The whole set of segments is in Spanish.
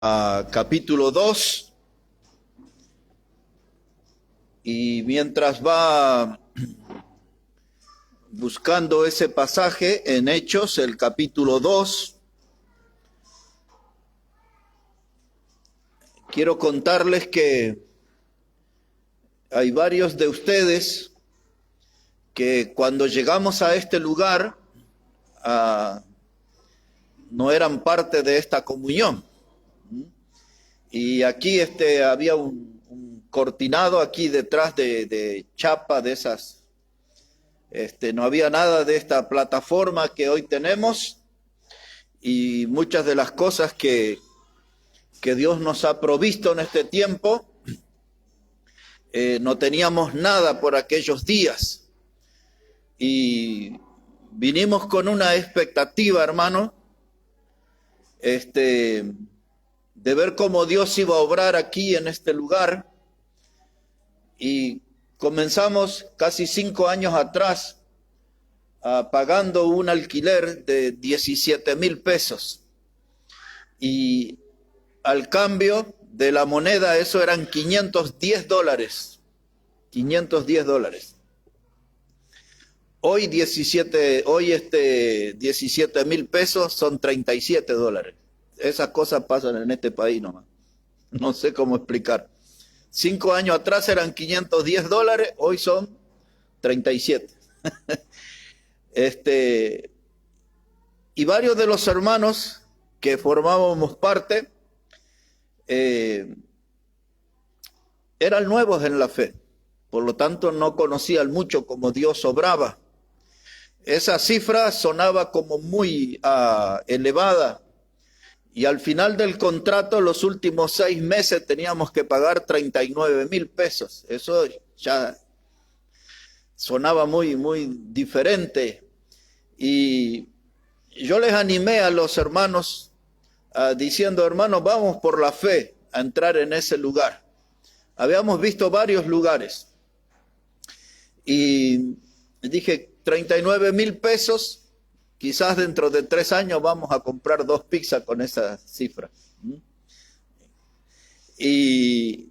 a capítulo 2, y mientras va buscando ese pasaje en Hechos, el capítulo 2, quiero contarles que hay varios de ustedes que cuando llegamos a este lugar no eran parte de esta comunión. Y aquí había un cortinado aquí detrás de chapa de esas. No había nada de esta plataforma que hoy tenemos, y muchas de las cosas que Dios nos ha provisto en este tiempo, no teníamos nada por aquellos días. Y vinimos con una expectativa, hermano, de ver cómo Dios iba a obrar aquí en este lugar. Y comenzamos casi 5 años atrás pagando un alquiler de 17,000 pesos. Y al cambio de la moneda, eso eran $510. 510 dólares. Hoy 17,000 pesos son 37 dólares. Esas cosas pasan en este país nomás. No sé cómo explicar. 5 años atrás eran 510 dólares, hoy son 37. Y varios de los hermanos que formábamos parte eran nuevos en la fe. Por lo tanto, no conocían mucho cómo Dios obraba. Esa cifra sonaba como muy elevada. Y al final del contrato, los últimos 6 meses, teníamos que pagar 39,000 pesos. Eso ya sonaba muy, muy diferente. Y yo les animé a los hermanos diciendo: hermanos, vamos por la fe a entrar en ese lugar. Habíamos visto varios lugares. Y dije, 39,000 pesos, quizás dentro de 3 años vamos a comprar 2 pizzas con esa cifra. Y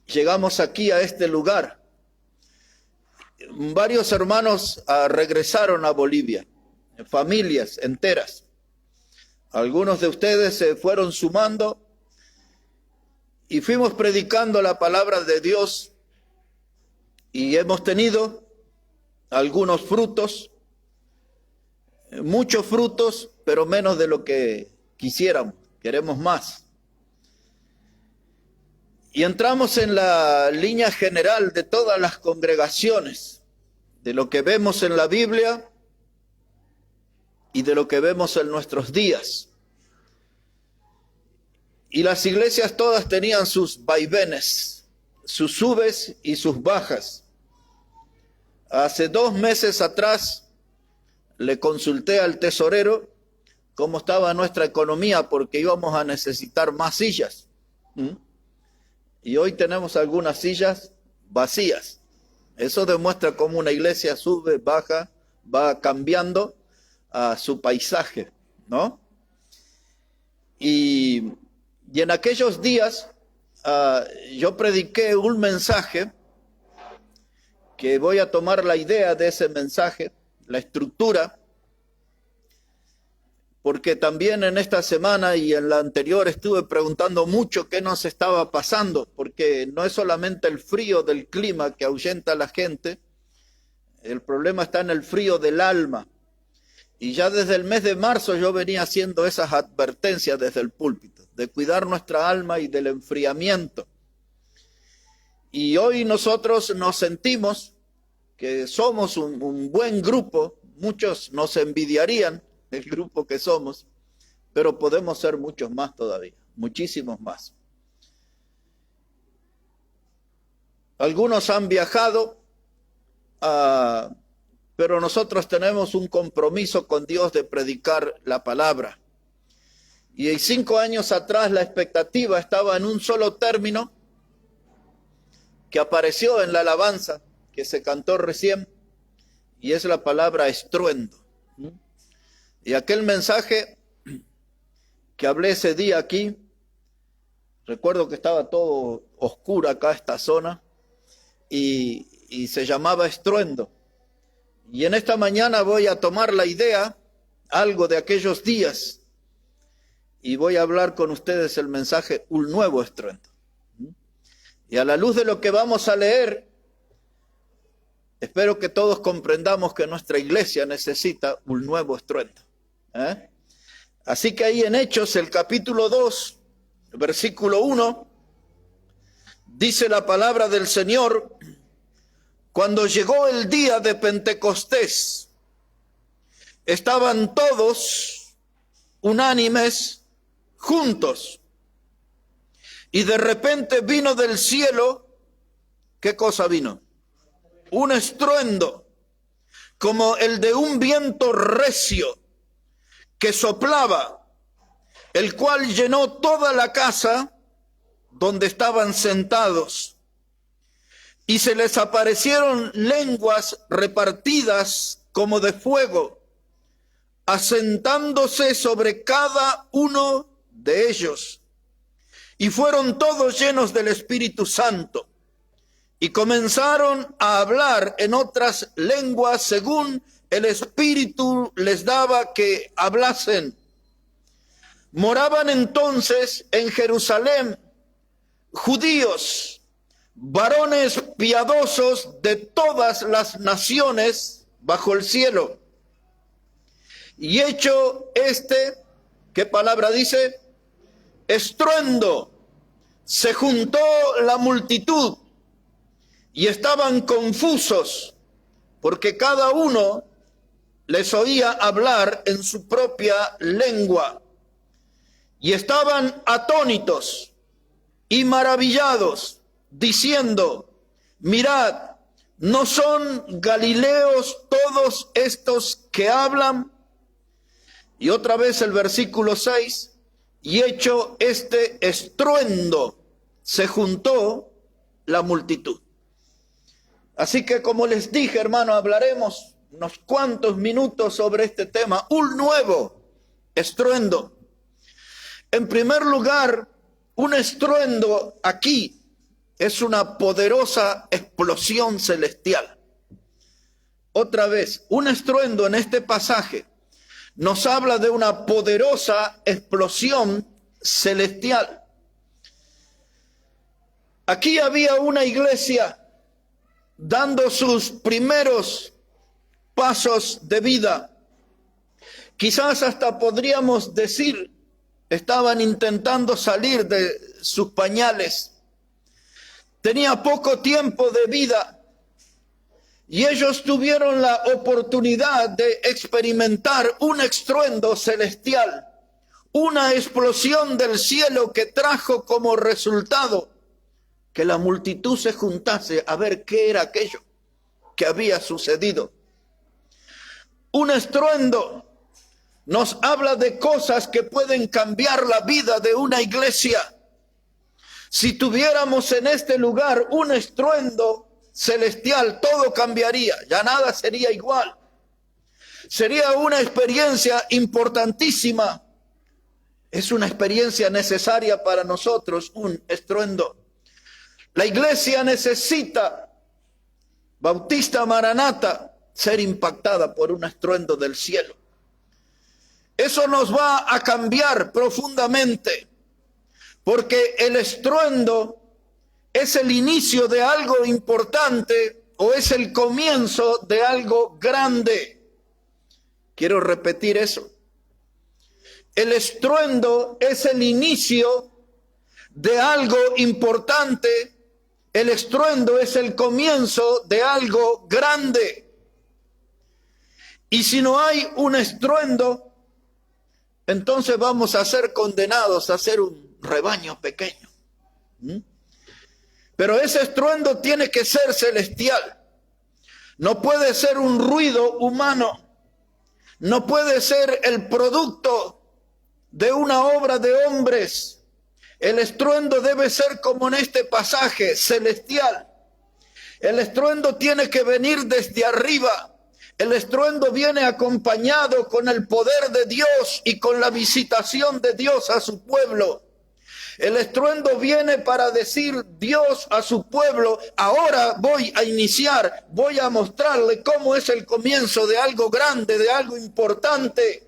llegamos aquí a este lugar. Varios hermanos regresaron a Bolivia, familias enteras. Algunos de ustedes se fueron sumando y fuimos predicando la palabra de Dios, y hemos tenido algunos frutos, muchos frutos, pero menos de lo que quisiéramos. Queremos más. Y entramos en la línea general de todas las congregaciones, de lo que vemos en la Biblia y de lo que vemos en nuestros días. Y las iglesias todas tenían sus vaivenes, sus subes y sus bajas. Hace 2 meses atrás le consulté al tesorero cómo estaba nuestra economía, porque íbamos a necesitar más sillas. Y hoy tenemos algunas sillas vacías. Eso demuestra cómo una iglesia sube, baja, va cambiando su paisaje, ¿no? Y en aquellos días yo prediqué un mensaje que voy a tomar la idea de ese mensaje, la estructura, porque también en esta semana y en la anterior estuve preguntando mucho qué nos estaba pasando, porque no es solamente el frío del clima que ahuyenta a la gente, el problema está en el frío del alma. Y ya desde el mes de marzo yo venía haciendo esas advertencias desde el púlpito, de cuidar nuestra alma y del enfriamiento. Y hoy nosotros nos sentimos que somos un buen grupo. Muchos nos envidiarían el grupo que somos, pero podemos ser muchos más todavía, muchísimos más. Algunos han viajado, pero nosotros tenemos un compromiso con Dios de predicar la palabra. Y 5 años atrás la expectativa estaba en un solo término que apareció en la alabanza que se cantó recién, y es la palabra estruendo. Y aquel mensaje que hablé ese día aquí Recuerdo que estaba todo oscuro acá esta zona y se llamaba estruendo. Y en esta mañana voy a tomar la idea, algo de aquellos días, y voy a hablar con ustedes el mensaje, un nuevo estruendo. Y a la luz de lo que vamos a leer, espero que todos comprendamos que nuestra iglesia necesita un nuevo estruendo. Así que ahí en Hechos, el capítulo 2, versículo 1, dice la palabra del Señor: cuando llegó el día de Pentecostés, estaban todos unánimes juntos. Y de repente vino del cielo, ¿qué cosa vino? Un estruendo, como el de un viento recio que soplaba, el cual llenó toda la casa donde estaban sentados. Y se les aparecieron lenguas repartidas como de fuego, asentándose sobre cada uno de ellos. Y fueron todos llenos del Espíritu Santo, y comenzaron a hablar en otras lenguas según el Espíritu les daba que hablasen. Moraban entonces en Jerusalén judíos, varones piadosos de todas las naciones bajo el cielo. Y hecho ¿qué palabra dice? Estruendo, se juntó la multitud y estaban confusos, porque cada uno les oía hablar en su propia lengua. Y estaban atónitos y maravillados, diciendo: mirad, ¿no son galileos todos estos que hablan? Y otra vez el versículo 6, y hecho este estruendo, se juntó la multitud. Así que, como les dije, hermano, hablaremos unos cuantos minutos sobre este tema, un nuevo estruendo. En primer lugar, un estruendo aquí es una poderosa explosión celestial. Otra vez, un estruendo en este pasaje nos habla de una poderosa explosión celestial. Aquí había una iglesia dando sus primeros pasos de vida. Quizás hasta podríamos decir, estaban intentando salir de sus pañales. Tenía poco tiempo de vida y ellos tuvieron la oportunidad de experimentar un estruendo celestial, una explosión del cielo que trajo como resultado que la multitud se juntase a ver qué era aquello que había sucedido. Un estruendo nos habla de cosas que pueden cambiar la vida de una iglesia. Si tuviéramos en este lugar un estruendo celestial, todo cambiaría, ya nada sería igual. Sería una experiencia importantísima. Es una experiencia necesaria para nosotros, un estruendo. La iglesia necesita, Bautista Maranata, ser impactada por un estruendo del cielo. Eso nos va a cambiar profundamente, porque el estruendo es el inicio de algo importante o es el comienzo de algo grande. Quiero repetir eso. El estruendo es el inicio de algo importante. El estruendo es el comienzo de algo grande. Y si no hay un estruendo, entonces vamos a ser condenados a ser un rebaño pequeño. Pero ese estruendo tiene que ser celestial. No puede ser un ruido humano. No puede ser el producto de una obra de hombres. El estruendo debe ser como en este pasaje, celestial. El estruendo tiene que venir desde arriba. El estruendo viene acompañado con el poder de Dios y con la visitación de Dios a su pueblo. El estruendo viene para decir Dios a su pueblo, ahora voy a iniciar, voy a mostrarle cómo es el comienzo de algo grande, de algo importante.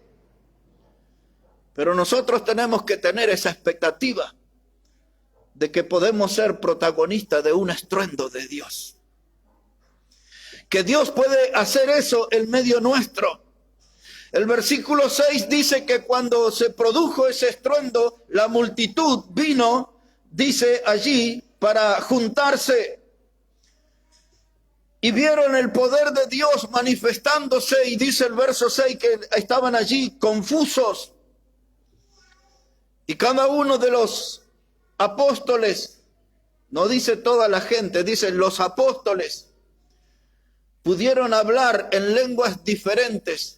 Pero nosotros tenemos que tener esa expectativa de que podemos ser protagonistas de un estruendo de Dios. Que Dios puede hacer eso en medio nuestro. El versículo 6 dice que cuando se produjo ese estruendo, la multitud vino, dice allí, para juntarse. Y vieron el poder de Dios manifestándose, y dice el verso 6 que estaban allí confusos. Y cada uno de los apóstoles, no dice toda la gente, dice los apóstoles, pudieron hablar en lenguas diferentes.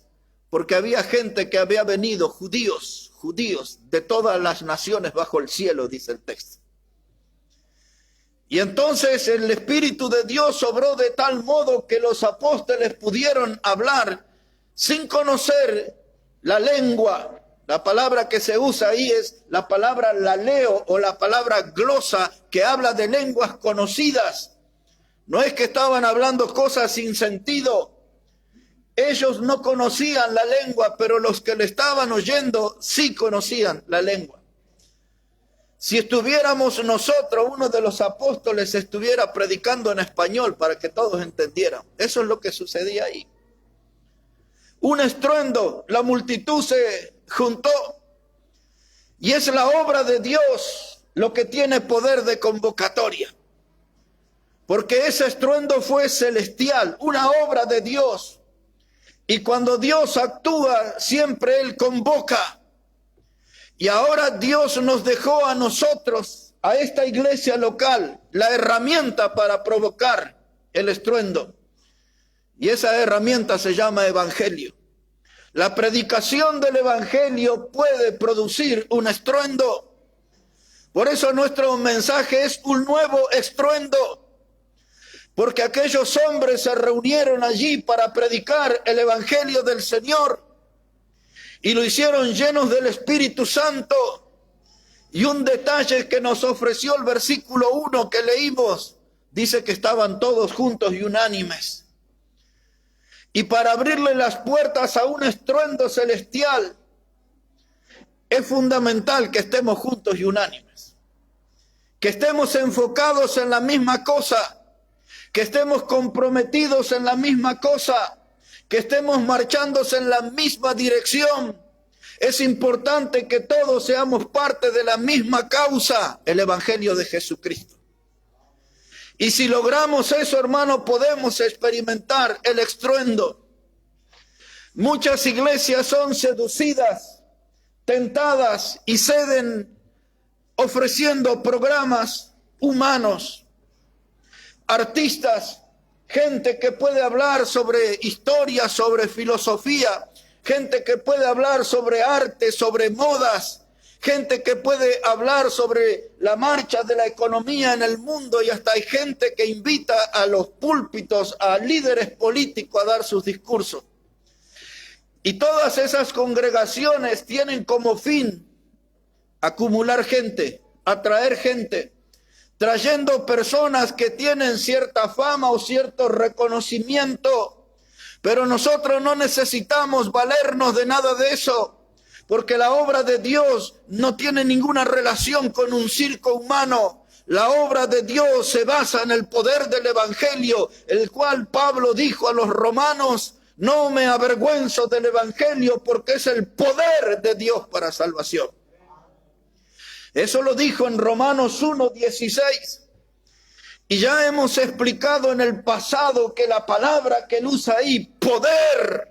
Porque había gente que había venido, judíos de todas las naciones bajo el cielo, dice el texto. Y entonces el Espíritu de Dios obró de tal modo que los apóstoles pudieron hablar sin conocer la lengua. La palabra que se usa ahí es la palabra laleo o la palabra glosa, que habla de lenguas conocidas. No es que estaban hablando cosas sin sentido. Ellos no conocían la lengua, pero los que le estaban oyendo sí conocían la lengua. Si estuviéramos nosotros, uno de los apóstoles estuviera predicando en español para que todos entendieran. Eso es lo que sucedía ahí. Un estruendo, la multitud se juntó. Y es la obra de Dios lo que tiene poder de convocatoria. Porque ese estruendo fue celestial, una obra de Dios. Y cuando Dios actúa, siempre Él convoca. Y ahora Dios nos dejó a nosotros, a esta iglesia local, la herramienta para provocar el estruendo. Y esa herramienta se llama evangelio. La predicación del evangelio puede producir un estruendo. Por eso nuestro mensaje es un nuevo estruendo. Porque aquellos hombres se reunieron allí para predicar el evangelio del Señor y lo hicieron llenos del Espíritu Santo. Y un detalle que nos ofreció el versículo 1 que leímos, dice que estaban todos juntos y unánimes. Y para abrirle las puertas a un estruendo celestial, es fundamental que estemos juntos y unánimes. Que estemos enfocados en la misma cosa. Que estemos comprometidos en la misma cosa, que estemos marchando en la misma dirección. Es importante que todos seamos parte de la misma causa, el Evangelio de Jesucristo. Y si logramos eso, hermano, podemos experimentar el estruendo. Muchas iglesias son seducidas, tentadas y ceden ofreciendo programas humanos. Artistas, gente que puede hablar sobre historia, sobre filosofía, gente que puede hablar sobre arte, sobre modas, gente que puede hablar sobre la marcha de la economía en el mundo, y hasta hay gente que invita a los púlpitos, a líderes políticos a dar sus discursos. Y todas esas congregaciones tienen como fin acumular gente, atraer gente, trayendo personas que tienen cierta fama o cierto reconocimiento. Pero nosotros no necesitamos valernos de nada de eso, porque la obra de Dios no tiene ninguna relación con un circo humano. La obra de Dios se basa en el poder del Evangelio, el cual Pablo dijo a los romanos: no me avergüenzo del Evangelio, porque es el poder de Dios para salvación. Eso lo dijo en Romanos 1:16. Y ya hemos explicado en el pasado que la palabra que él usa ahí, poder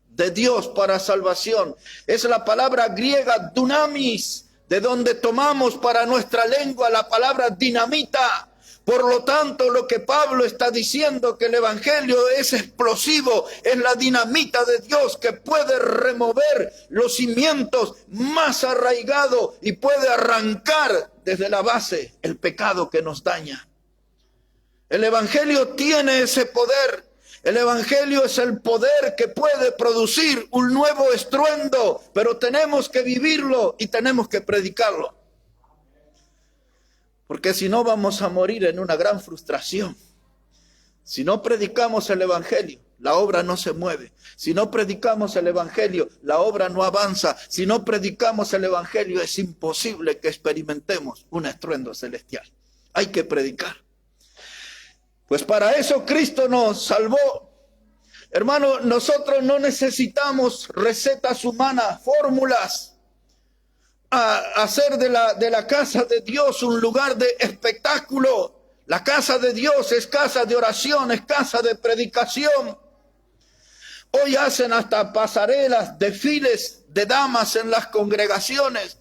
de Dios para salvación, es la palabra griega dunamis, de donde tomamos para nuestra lengua la palabra dinamita. Por lo tanto, lo que Pablo está diciendo, que el evangelio es explosivo, es la dinamita de Dios que puede remover los cimientos más arraigados y puede arrancar desde la base el pecado que nos daña. El evangelio tiene ese poder. El evangelio es el poder que puede producir un nuevo estruendo, pero tenemos que vivirlo y tenemos que predicarlo. Porque si no vamos a morir en una gran frustración. Si no predicamos el evangelio, la obra no se mueve. Si no predicamos el evangelio, la obra no avanza. Si no predicamos el evangelio, es imposible que experimentemos un estruendo celestial. Hay que predicar. Pues para eso Cristo nos salvó. Hermano, nosotros no necesitamos recetas humanas, fórmulas, a hacer de la casa de Dios un lugar de espectáculo. La casa de Dios es casa de oración, es casa de predicación. Hoy hacen hasta pasarelas, desfiles de damas en las congregaciones.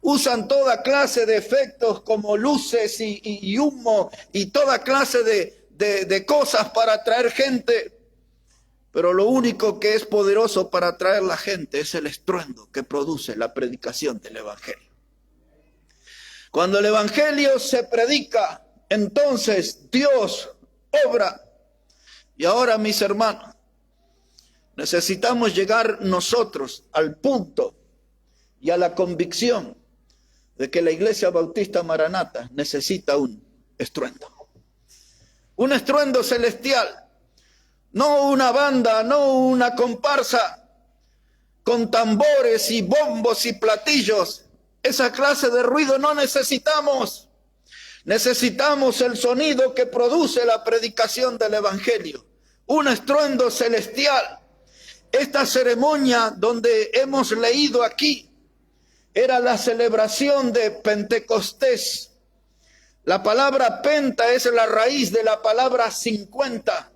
Usan toda clase de efectos como luces y humo y toda clase de cosas para atraer gente. Pero lo único que es poderoso para atraer la gente es el estruendo que produce la predicación del evangelio. Cuando el evangelio se predica, entonces Dios obra. Y ahora, mis hermanos, necesitamos llegar nosotros al punto y a la convicción de que la Iglesia Bautista Maranata necesita un estruendo. Un estruendo celestial. No una banda, no una comparsa con tambores y bombos y platillos. Esa clase de ruido no necesitamos. Necesitamos el sonido que produce la predicación del evangelio. Un estruendo celestial. Esta ceremonia donde hemos leído aquí era la celebración de Pentecostés. La palabra penta es la raíz de la palabra 50.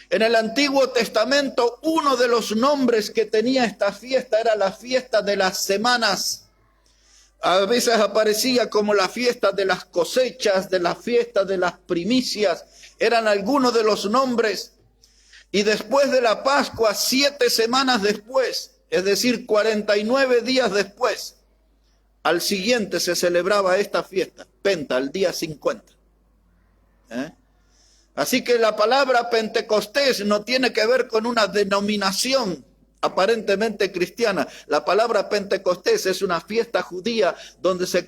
En el Antiguo Testamento, uno de los nombres que tenía esta fiesta era la fiesta de las semanas. A veces aparecía como la fiesta de las cosechas, de la fiesta de las primicias. Eran algunos de los nombres. Y después de la Pascua, 7 semanas después, es decir, 49 días después, al siguiente se celebraba esta fiesta, Penta, el día 50. Así que la palabra Pentecostés no tiene que ver con una denominación aparentemente cristiana. La palabra Pentecostés es una fiesta judía donde se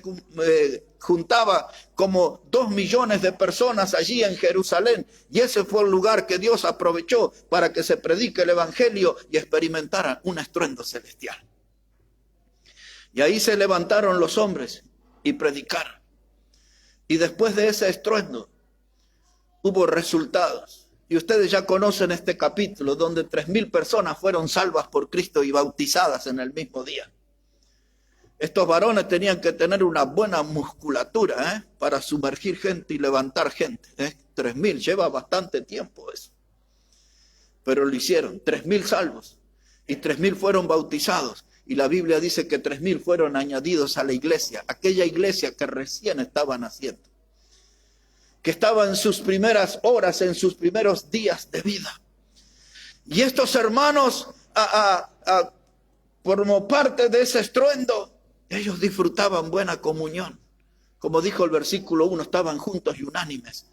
juntaba como 2 millones de personas allí en Jerusalén. Y ese fue el lugar que Dios aprovechó para que se predique el evangelio y experimentara un estruendo celestial. Y ahí se levantaron los hombres y predicaron. Y después de ese estruendo, hubo resultados. Y ustedes ya conocen este capítulo donde 3,000 personas fueron salvas por Cristo y bautizadas en el mismo día. Estos varones tenían que tener una buena musculatura para sumergir gente y levantar gente. 3,000, lleva bastante tiempo eso. Pero lo hicieron, 3,000 salvos y 3,000 fueron bautizados. Y la Biblia dice que 3,000 fueron añadidos a la iglesia, aquella iglesia que recién estaba naciendo, que estaba en sus primeras horas, en sus primeros días de vida. Y estos hermanos, como parte de ese estruendo, ellos disfrutaban buena comunión. Como dijo el versículo 1, estaban juntos y unánimes.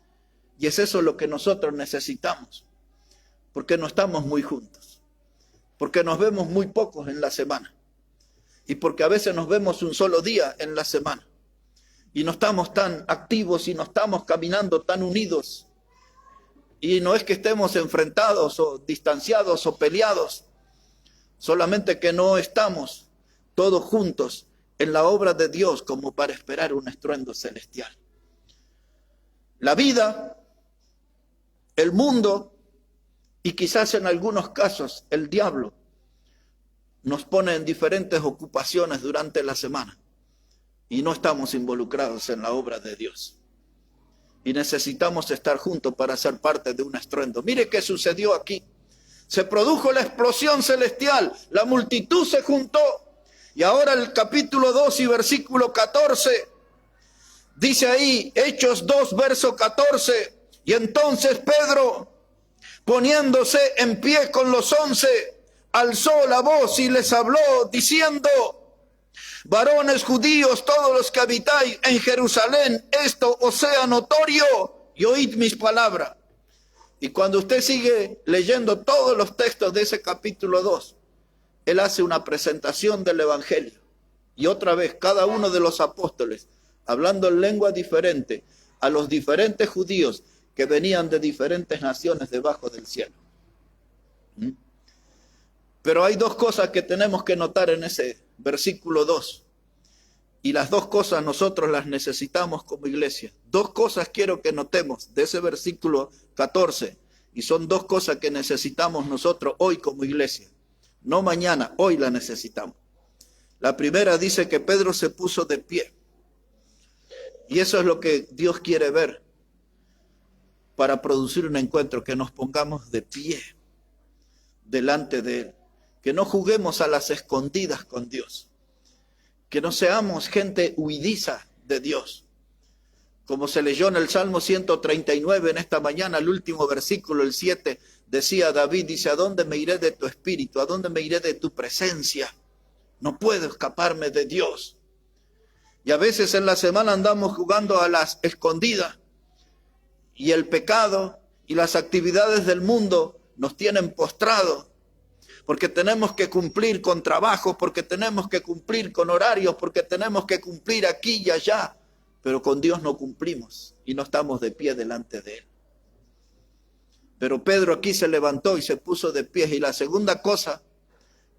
Y es eso lo que nosotros necesitamos, porque no estamos muy juntos, porque nos vemos muy pocos en la semana, y porque a veces nos vemos un solo día en la semana. Y no estamos tan activos y no estamos caminando tan unidos. Y no es que estemos enfrentados o distanciados o peleados, solamente que no estamos todos juntos en la obra de Dios como para esperar un estruendo celestial. La vida, el mundo y quizás en algunos casos el diablo nos pone en diferentes ocupaciones durante la semana. Y no estamos involucrados en la obra de Dios. Y necesitamos estar juntos para ser parte de un estruendo. Mire qué sucedió aquí. Se produjo la explosión celestial. La multitud se juntó. Y ahora el capítulo 2 y versículo 14. Dice ahí, Hechos 2, verso 14. Y entonces Pedro, poniéndose en pie con los 11, alzó la voz y les habló diciendo: varones judíos, todos los que habitáis en Jerusalén, esto os sea notorio y oíd mis palabras. Y cuando usted sigue leyendo todos los textos de ese capítulo 2, él hace una presentación del evangelio. Y otra vez, cada uno de los apóstoles hablando en lengua diferente, a los diferentes judíos que venían de diferentes naciones debajo del cielo. Pero hay dos cosas que tenemos que notar en ese versículo 2. Y las dos cosas nosotros las necesitamos como iglesia. Dos cosas quiero que notemos de ese versículo 14. Y son dos cosas que necesitamos nosotros hoy como iglesia. No mañana, hoy la necesitamos. La primera dice que Pedro se puso de pie. Y eso es lo que Dios quiere ver para producir un encuentro, que nos pongamos de pie delante de Él. Que no juguemos a las escondidas con Dios. Que no seamos gente huidiza de Dios. Como se leyó en el Salmo 139 en esta mañana, el último versículo, el 7, decía David, dice, ¿a dónde me iré de tu espíritu? ¿A dónde me iré de tu presencia? No puedo escaparme de Dios. Y a veces en la semana andamos jugando a las escondidas. Y el pecado y las actividades del mundo nos tienen postrados. Porque tenemos que cumplir con trabajos, porque tenemos que cumplir con horarios, porque tenemos que cumplir aquí y allá. Pero con Dios no cumplimos y no estamos de pie delante de Él. Pero Pedro aquí se levantó y se puso de pie. Y la segunda cosa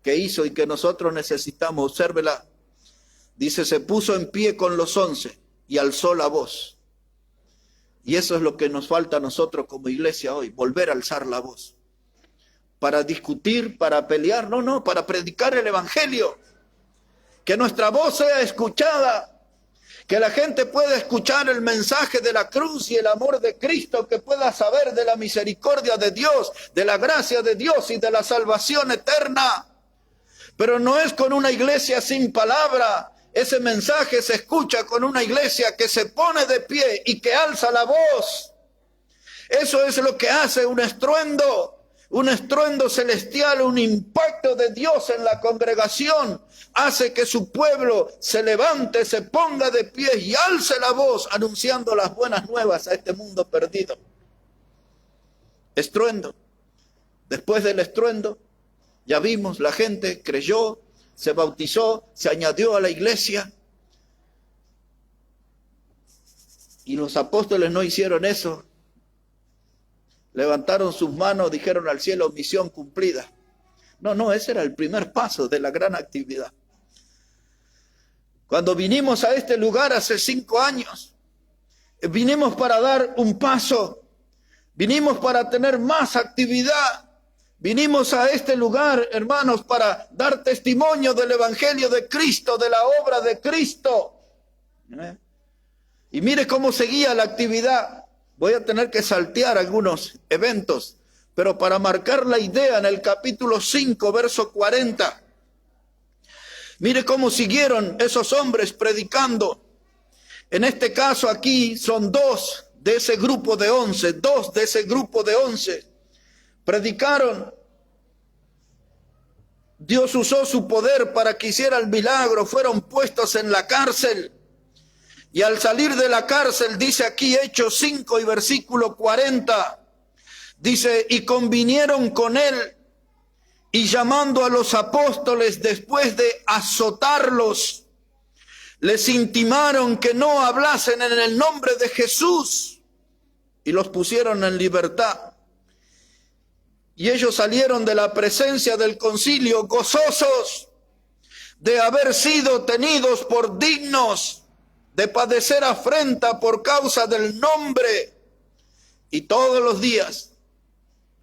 que hizo y que nosotros necesitamos, obsérvela, dice, se puso en pie con los 11 y alzó la voz. Y eso es lo que nos falta a nosotros como iglesia hoy, volver a alzar la voz. Para discutir, para pelear, no, para predicar el evangelio. Que nuestra voz sea escuchada, que la gente pueda escuchar el mensaje de la cruz y el amor de Cristo, que pueda saber de la misericordia de Dios, de la gracia de Dios y de la salvación eterna. Pero no es con una iglesia sin palabra. Ese mensaje se escucha con una iglesia que se pone de pie y que alza la voz. Eso es lo que hace un estruendo celestial, un impacto de Dios en la congregación. Hace que su pueblo se levante, se ponga de pie y alce la voz anunciando las buenas nuevas a este mundo perdido. Estruendo. Después del estruendo, ya vimos, la gente creyó, se bautizó, se añadió a la iglesia. Y los apóstoles no hicieron eso. Levantaron sus manos, dijeron al cielo, misión cumplida. No, ese era el primer paso de la gran actividad. Cuando vinimos a este lugar hace 5 años, vinimos para dar un paso, vinimos para tener más actividad, vinimos a este lugar, hermanos, para dar testimonio del evangelio de Cristo, de la obra de Cristo. Y mire cómo seguía la actividad. Voy a tener que saltear algunos eventos, pero para marcar la idea, en el capítulo 5, verso 40, mire cómo siguieron esos hombres predicando. En este caso aquí son 2 de ese grupo de 11, 2 de ese grupo de 11 predicaron. Dios usó su poder para que hiciera el milagro, fueron puestos en la cárcel. Y al salir de la cárcel, dice aquí Hechos 5 y versículo 40, dice, y convinieron con él, y llamando a los apóstoles después de azotarlos, les intimaron que no hablasen en el nombre de Jesús, y los pusieron en libertad. Y ellos salieron de la presencia del concilio gozosos de haber sido tenidos por dignos de padecer afrenta por causa del nombre. Y todos los días,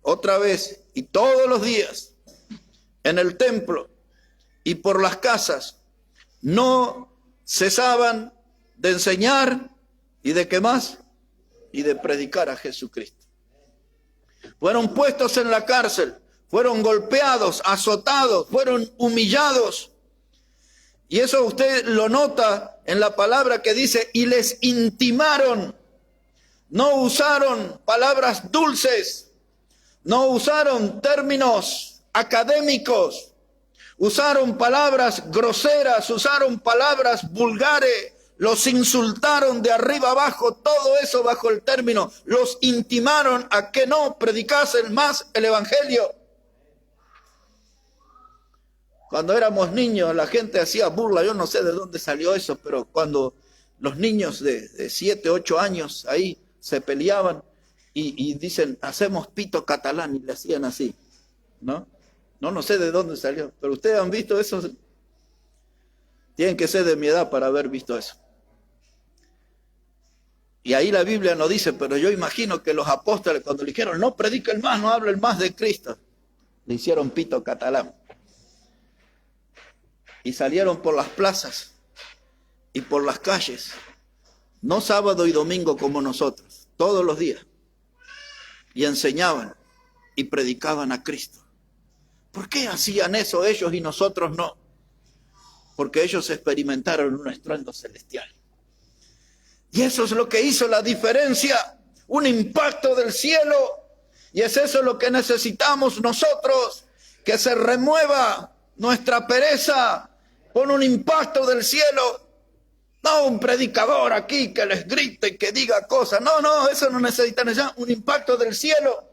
otra vez, y todos los días, en el templo y por las casas, no cesaban de enseñar, ¿y de qué más? Y de predicar a Jesucristo. Fueron puestos en la cárcel, fueron golpeados, azotados, fueron humillados. Y eso usted lo nota en la palabra que dice, y les intimaron. No usaron palabras dulces, no usaron términos académicos, usaron palabras groseras, usaron palabras vulgares, los insultaron de arriba abajo, todo eso bajo el término, los intimaron a que no predicasen más el evangelio. Cuando éramos niños la gente hacía burla, yo no sé de dónde salió eso, pero cuando los niños de 7, 8 años ahí se peleaban y dicen, hacemos pito catalán, y le hacían así, ¿no? No sé de dónde salió, pero ustedes han visto eso. Tienen que ser de mi edad para haber visto eso. Y ahí la Biblia no dice, pero yo imagino que los apóstoles cuando le dijeron, no prediquen más, no hablen más de Cristo, le hicieron pito catalán. Y salieron por las plazas y por las calles, no sábado y domingo como nosotros, todos los días. Y enseñaban y predicaban a Cristo. ¿Por qué hacían eso ellos y nosotros no? Porque ellos experimentaron un estruendo celestial. Y eso es lo que hizo la diferencia, un impacto del cielo. Y es eso lo que necesitamos nosotros, que se remueva nuestra pereza con un impacto del cielo. No un predicador aquí que les grite y que diga cosas. No, eso no necesitan, un impacto del cielo.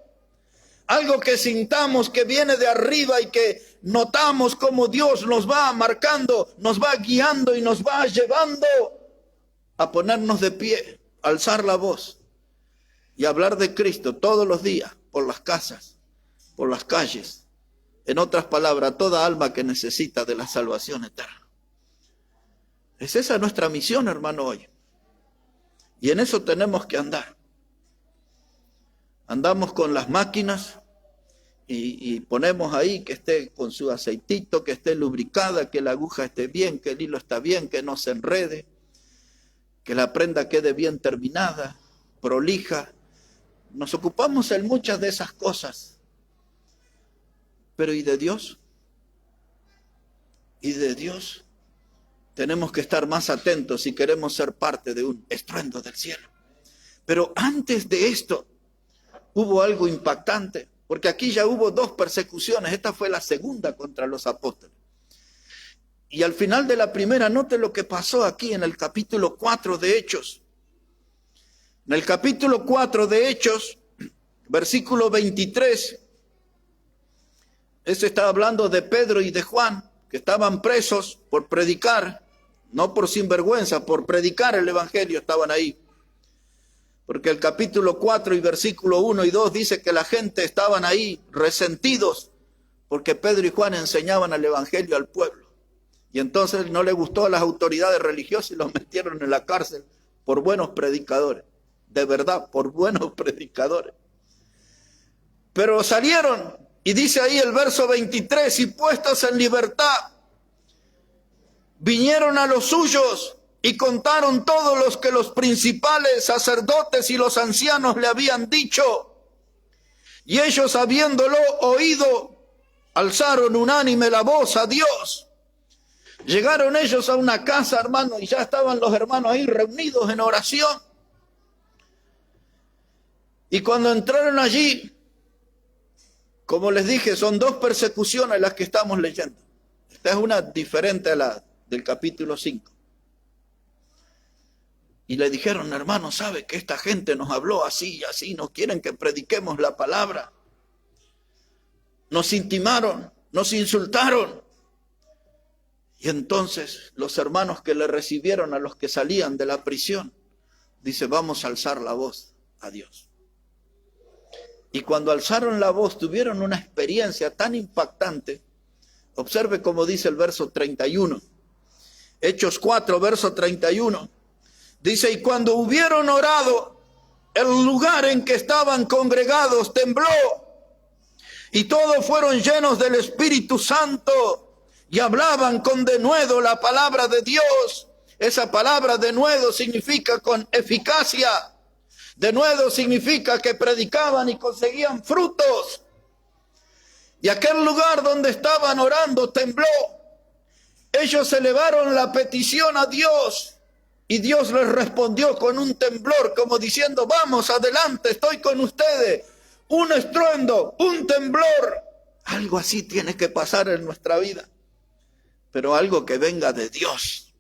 Algo que sintamos que viene de arriba y que notamos cómo Dios nos va marcando, nos va guiando y nos va llevando a ponernos de pie, alzar la voz y hablar de Cristo todos los días, por las casas, por las calles. En otras palabras, toda alma que necesita de la salvación eterna. Es esa nuestra misión, hermano, hoy. Y en eso tenemos que andar. Andamos con las máquinas y ponemos ahí que esté con su aceitito, que esté lubricada, que la aguja esté bien, que el hilo está bien, que no se enrede, que la prenda quede bien terminada, prolija. Nos ocupamos en muchas de esas cosas. Pero ¿y de Dios? ¿Y de Dios? Tenemos que estar más atentos si queremos ser parte de un estruendo del cielo. Pero antes de esto, hubo algo impactante, porque aquí ya hubo 2 persecuciones. Esta fue la segunda contra los apóstoles. Y al final de la primera, note lo que pasó aquí en el capítulo 4 de Hechos. En el capítulo 4 de Hechos, versículo 23, está hablando de Pedro y de Juan, que estaban presos por predicar, no por sinvergüenza, por predicar el evangelio estaban ahí. Porque el capítulo 4 y versículo 1 y 2 dice que la gente estaban ahí resentidos porque Pedro y Juan enseñaban el evangelio al pueblo. Y entonces no le gustó a las autoridades religiosas y los metieron en la cárcel por buenos predicadores. De verdad, por buenos predicadores. Pero salieron, y dice ahí el verso 23, y puestos en libertad, vinieron a los suyos y contaron todos los que los principales sacerdotes y los ancianos le habían dicho. Y ellos, habiéndolo oído, alzaron unánime la voz a Dios. Llegaron ellos a una casa, hermano, y ya estaban los hermanos ahí reunidos en oración. Y cuando entraron allí, como les dije, son 2 persecuciones las que estamos leyendo. Esta es una diferente a la del capítulo 5. Y le dijeron, hermano, ¿sabe que esta gente nos habló así y así? No quieren que prediquemos la palabra. Nos intimaron, nos insultaron. Y entonces los hermanos que le recibieron a los que salían de la prisión, dice, vamos a alzar la voz a Dios. Y cuando alzaron la voz, tuvieron una experiencia tan impactante. Observe cómo dice el verso 31. Hechos 4, verso 31. Dice, y cuando hubieron orado, el lugar en que estaban congregados tembló, y todos fueron llenos del Espíritu Santo, y hablaban con denuedo la palabra de Dios. Esa palabra denuedo significa con eficacia. Denuedo significa que predicaban y conseguían frutos. Y aquel lugar donde estaban orando tembló. Ellos elevaron la petición a Dios y Dios les respondió con un temblor, como diciendo, vamos adelante, estoy con ustedes. Un estruendo, un temblor. Algo así tiene que pasar en nuestra vida, pero algo que venga de Dios.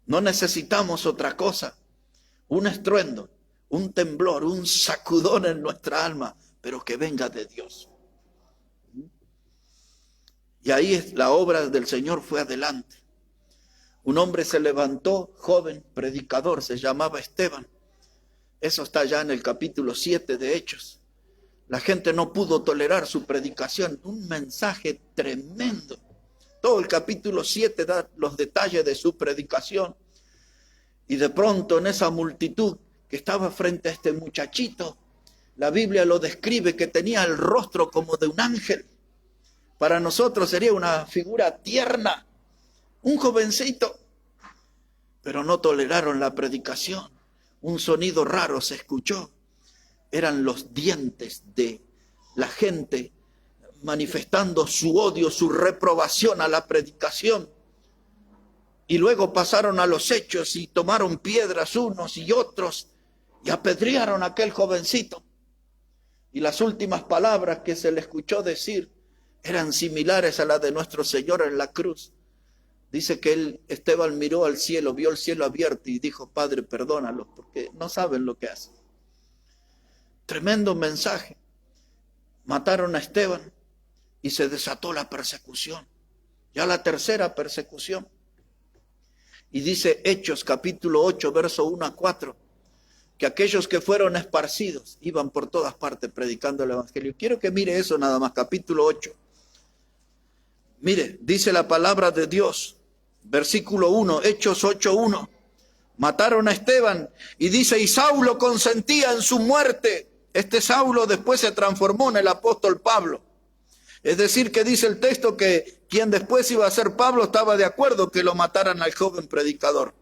No necesitamos otra cosa. Un estruendo, un temblor, un sacudón en nuestra alma, pero que venga de Dios. Y ahí la obra del Señor fue adelante. Un hombre se levantó, joven, predicador, se llamaba Esteban. Eso está ya en el capítulo 7 de Hechos. La gente no pudo tolerar su predicación, un mensaje tremendo. Todo el capítulo 7 da los detalles de su predicación. Y de pronto en esa multitud que estaba frente a este muchachito, la Biblia lo describe que tenía el rostro como de un ángel. Para nosotros sería una figura tierna, un jovencito. Pero no toleraron la predicación. Un sonido raro se escuchó. Eran los dientes de la gente manifestando su odio, su reprobación a la predicación. Y luego pasaron a los hechos y tomaron piedras unos y otros y apedrearon a aquel jovencito. Y las últimas palabras que se le escuchó decir eran similares a las de nuestro Señor en la cruz. Dice que Esteban miró al cielo, vio el cielo abierto y dijo: Padre, perdónalos porque no saben lo que hacen. Tremendo mensaje. Mataron a Esteban y se desató la persecución. Ya la tercera persecución. Y dice Hechos capítulo 8, verso 1 a 4, que aquellos que fueron esparcidos iban por todas partes predicando el evangelio. Quiero que mire eso nada más, capítulo 8. Mire, dice la palabra de Dios, versículo 1, Hechos 8:1. Mataron a Esteban y dice: y Saulo consentía en su muerte. Este Saulo después se transformó en el apóstol Pablo. Es decir, que dice el texto que quien después iba a ser Pablo estaba de acuerdo que lo mataran al joven predicador.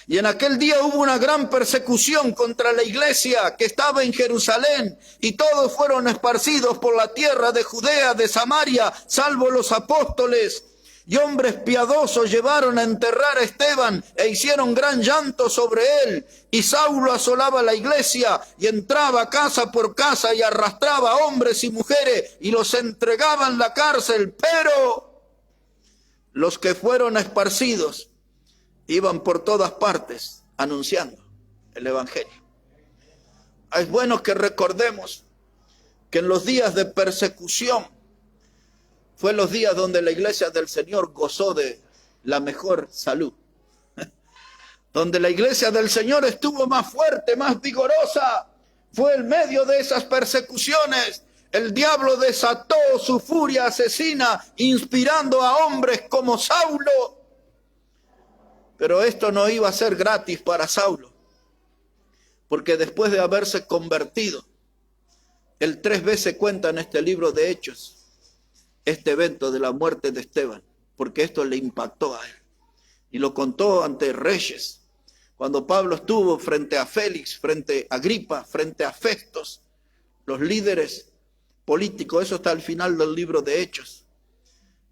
Y en aquel día hubo una gran persecución contra la iglesia que estaba en Jerusalén, y todos fueron esparcidos por la tierra de Judea, de Samaria, salvo los apóstoles. Y hombres piadosos llevaron a enterrar a Esteban e hicieron gran llanto sobre él. Y Saulo asolaba la iglesia y entraba casa por casa y arrastraba a hombres y mujeres y los entregaba en la cárcel. Pero los que fueron esparcidos iban por todas partes anunciando el evangelio. Es bueno que recordemos que en los días de persecución fue los días donde la iglesia del Señor gozó de la mejor salud. Donde la iglesia del Señor estuvo más fuerte, más vigorosa. Fue en medio de esas persecuciones. El diablo desató su furia asesina, inspirando a hombres como Saulo. Pero esto no iba a ser gratis para Saulo. Porque después de haberse convertido, él 3 veces cuenta en este libro de Hechos este evento de la muerte de Esteban, porque esto le impactó a él. Y lo contó ante reyes. Cuando Pablo estuvo frente a Félix, frente a Agripa, frente a Festos, los líderes políticos, eso está al final del libro de Hechos.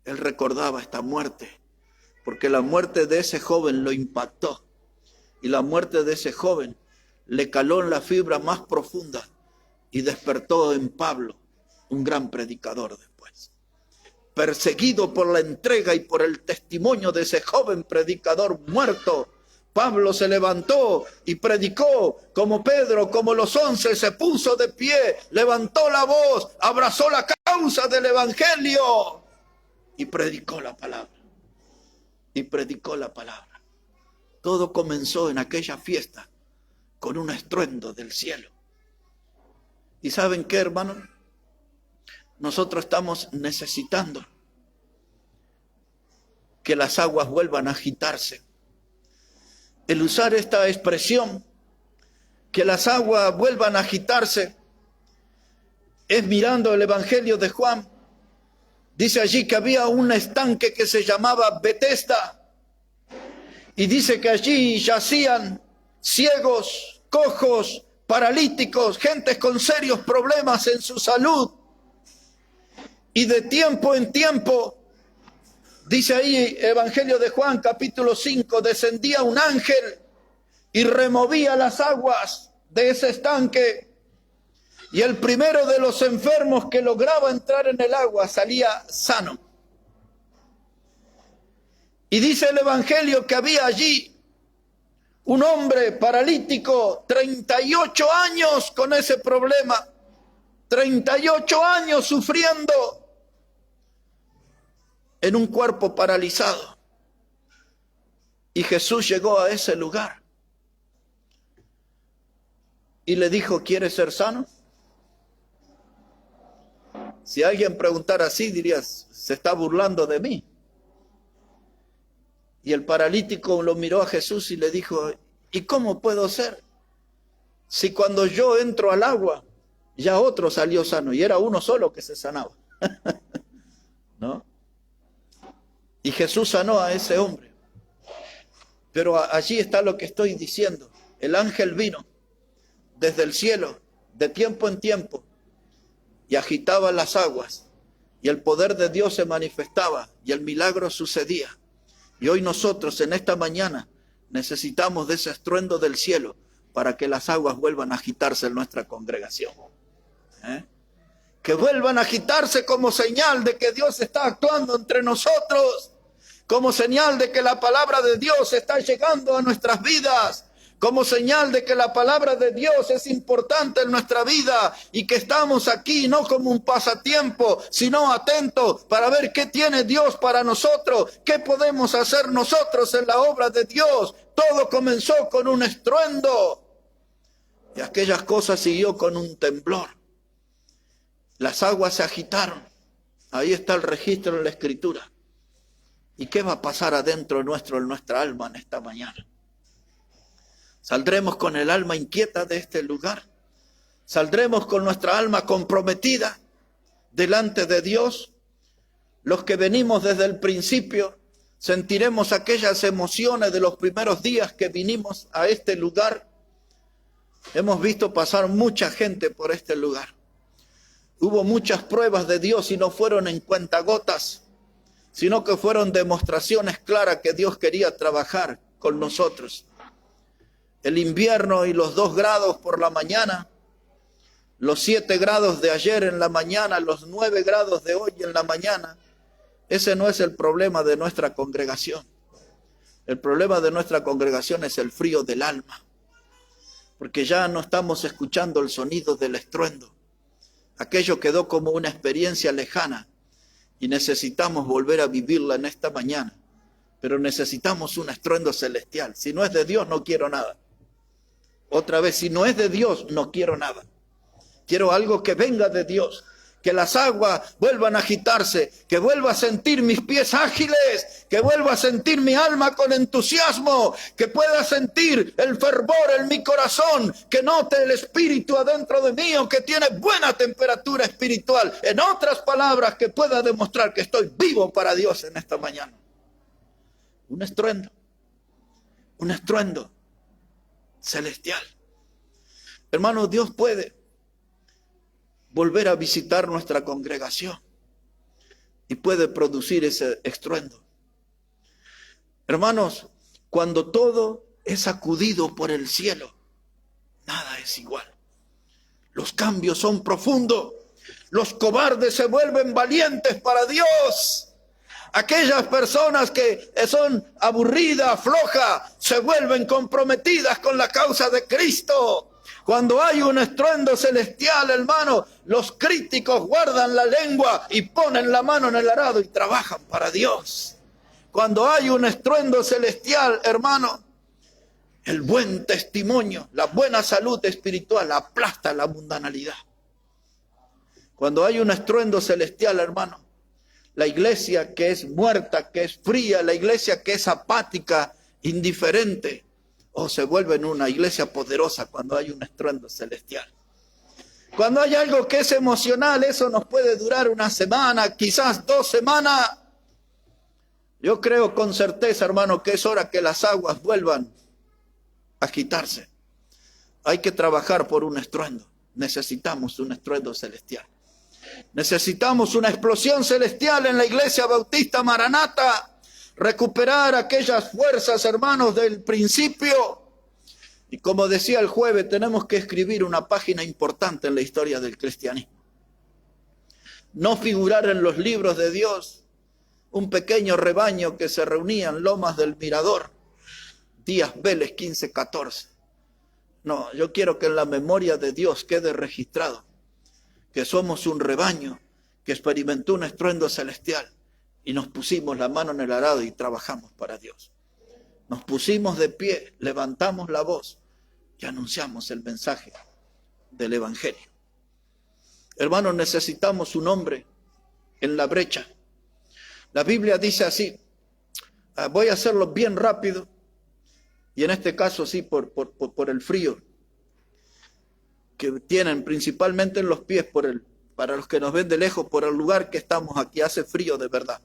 Él recordaba esta muerte, porque la muerte de ese joven lo impactó. Y la muerte de ese joven le caló en la fibra más profunda y despertó en Pablo un gran predicador después. Perseguido por la entrega y por el testimonio de ese joven predicador muerto, Pablo se levantó y predicó como Pedro, como los 11, se puso de pie, levantó la voz, abrazó la causa del evangelio y predicó la palabra. Y predicó la palabra. Todo comenzó en aquella fiesta con un estruendo del cielo. ¿Y saben qué, hermanos? Nosotros estamos necesitando que las aguas vuelvan a agitarse. El usar esta expresión, que las aguas vuelvan a agitarse, es mirando el Evangelio de Juan. Dice allí que había un estanque que se llamaba Betesda. Y dice que allí yacían ciegos, cojos, paralíticos, gentes con serios problemas en su salud. Y de tiempo en tiempo, dice ahí Evangelio de Juan capítulo 5, descendía un ángel y removía las aguas de ese estanque. Y el primero de los enfermos que lograba entrar en el agua salía sano. Y dice el Evangelio que había allí un hombre paralítico, 38 años con ese problema, 38 años sufriendo en un cuerpo paralizado. Y Jesús llegó a ese lugar y le dijo, ¿quieres ser sano? Si alguien preguntara así, dirías, se está burlando de mí. Y el paralítico lo miró a Jesús y le dijo, ¿y cómo puedo ser? Si cuando yo entro al agua, ya otro salió sano y era uno solo que se sanaba. ¿No? Y Jesús sanó a ese hombre. Pero allí está lo que estoy diciendo. El ángel vino desde el cielo, de tiempo en tiempo, y agitaba las aguas, y el poder de Dios se manifestaba, y el milagro sucedía. Y hoy nosotros en esta mañana necesitamos de ese estruendo del cielo para que las aguas vuelvan a agitarse en nuestra congregación. Que vuelvan a agitarse como señal de que Dios está actuando entre nosotros, como señal de que la palabra de Dios está llegando a nuestras vidas, como señal de que la palabra de Dios es importante en nuestra vida y que estamos aquí no como un pasatiempo, sino atentos para ver qué tiene Dios para nosotros, qué podemos hacer nosotros en la obra de Dios. Todo comenzó con un estruendo y aquellas cosas siguió con un temblor. Las aguas se agitaron. Ahí está el registro en la Escritura. ¿Y qué va a pasar adentro nuestro, en nuestra alma en esta mañana? ¿Saldremos con el alma inquieta de este lugar? ¿Saldremos con nuestra alma comprometida delante de Dios? Los que venimos desde el principio, sentiremos aquellas emociones de los primeros días que vinimos a este lugar. Hemos visto pasar mucha gente por este lugar. Hubo muchas pruebas de Dios y no fueron en cuentagotas, sino que fueron demostraciones claras que Dios quería trabajar con nosotros. El invierno y los 2 grados por la mañana, los 7 grados de ayer en la mañana, los 9 grados de hoy en la mañana, ese no es el problema de nuestra congregación. El problema de nuestra congregación es el frío del alma, porque ya no estamos escuchando el sonido del estruendo. Aquello quedó como una experiencia lejana y necesitamos volver a vivirla en esta mañana. Pero necesitamos un estruendo celestial. Si no es de Dios, no quiero nada. Otra vez, si no es de Dios, no quiero nada. Quiero algo que venga de Dios. Que las aguas vuelvan a agitarse, que vuelva a sentir mis pies ágiles, que vuelva a sentir mi alma con entusiasmo, que pueda sentir el fervor en mi corazón, que note el espíritu adentro de mí, que tiene buena temperatura espiritual. En otras palabras, que pueda demostrar que estoy vivo para Dios en esta mañana. Un estruendo celestial. Hermanos, Dios puede volver a visitar nuestra congregación y puede producir ese estruendo. Hermanos, cuando todo es sacudido por el cielo, nada es igual. Los cambios son profundos. Los cobardes se vuelven valientes para Dios. Aquellas personas que son aburridas, flojas, se vuelven comprometidas con la causa de Cristo. Cuando hay un estruendo celestial, hermano, los críticos guardan la lengua y ponen la mano en el arado y trabajan para Dios. Cuando hay un estruendo celestial, hermano, el buen testimonio, la buena salud espiritual aplasta la mundanalidad. Cuando hay un estruendo celestial, hermano, la iglesia que es muerta, que es fría, la iglesia que es apática, indiferente, se vuelve en una iglesia poderosa cuando hay un estruendo celestial. Cuando hay algo que es emocional, eso nos puede durar una semana, quizás 2 semanas. Yo creo con certeza, hermano, que es hora que las aguas vuelvan a agitarse. Hay que trabajar por un estruendo. Necesitamos un estruendo celestial. Necesitamos una explosión celestial en la iglesia bautista Maranata. Recuperar aquellas fuerzas, hermanos, del principio. Y como decía el jueves, tenemos que escribir una página importante en la historia del cristianismo. No figurar en los libros de Dios un pequeño rebaño que se reunía en Lomas del Mirador, Díaz Vélez 15-14. No, yo quiero que en la memoria de Dios quede registrado que somos un rebaño que experimentó un estruendo celestial y nos pusimos la mano en el arado y trabajamos para Dios. nos pusimos de pie, levantamos la voz y anunciamos el mensaje del Evangelio. Hermanos, necesitamos un hombre en la brecha. La Biblia dice así, voy a hacerlo bien rápido, y en este caso sí, por el frío que tienen principalmente en los pies, para los que nos ven de lejos, por el lugar que estamos aquí, hace frío de verdad.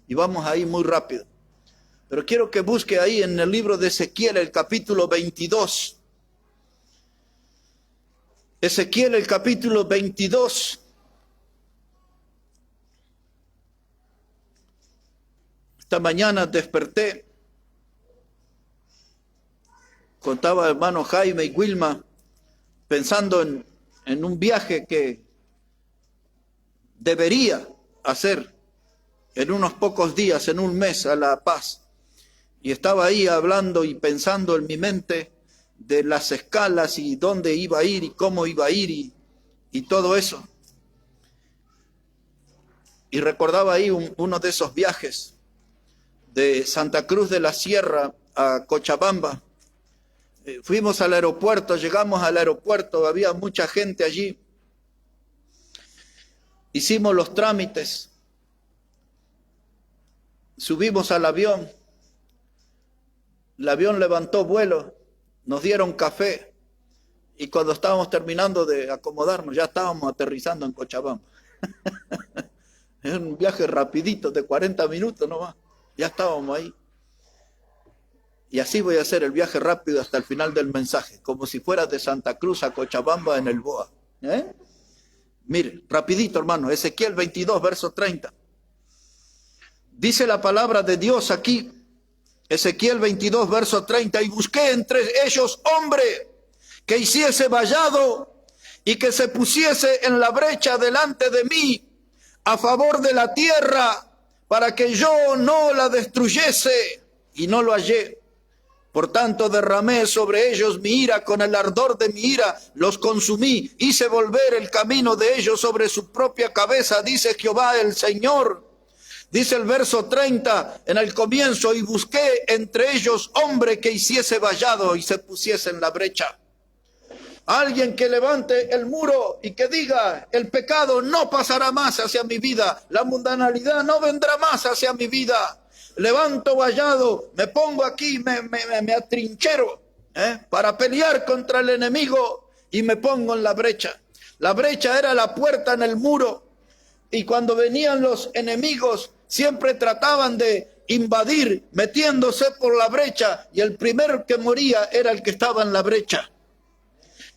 Y vamos ahí muy rápido. Pero quiero que busque ahí en el libro de Ezequiel, el capítulo 22. Ezequiel, el capítulo 22. Esta mañana desperté, contaba hermano Jaime y Wilma, pensando en un viaje que debería hacer en unos pocos días, en un mes, a La Paz. Y estaba ahí hablando y pensando en mi mente de las escalas y dónde iba a ir y cómo iba a ir y todo eso. Y recordaba ahí uno de esos viajes de Santa Cruz de la Sierra a Cochabamba. Fuimos al aeropuerto, llegamos al aeropuerto, había mucha gente allí. Hicimos los trámites, subimos al avión, el avión levantó vuelo, nos dieron café y cuando estábamos terminando de acomodarnos ya estábamos aterrizando en Cochabamba. Es un viaje rapidito de 40 minutos nomás, ya estábamos ahí. Y así voy a hacer el viaje rápido hasta el final del mensaje, como si fuera de Santa Cruz a Cochabamba en el BOA. Mire, rapidito hermano, Ezequiel 22, verso 30. Dice la palabra de Dios aquí, Ezequiel 22, verso 30, y busqué entre ellos hombre que hiciese vallado y que se pusiese en la brecha delante de mí a favor de la tierra para que yo no la destruyese, y no lo hallé. Por tanto derramé sobre ellos mi ira, con el ardor de mi ira los consumí, hice volver el camino de ellos sobre su propia cabeza, dice Jehová el Señor. Dice el verso 30 en el comienzo, y busqué entre ellos hombre que hiciese vallado y se pusiese en la brecha. Alguien que levante el muro y que diga, el pecado no pasará más hacia mi vida, la mundanalidad no vendrá más hacia mi vida. Levanto vallado, me pongo aquí, me atrinchero para pelear contra el enemigo y me pongo en la brecha. La brecha era la puerta en el muro, y cuando venían los enemigos siempre trataban de invadir metiéndose por la brecha, y el primero que moría era el que estaba en la brecha.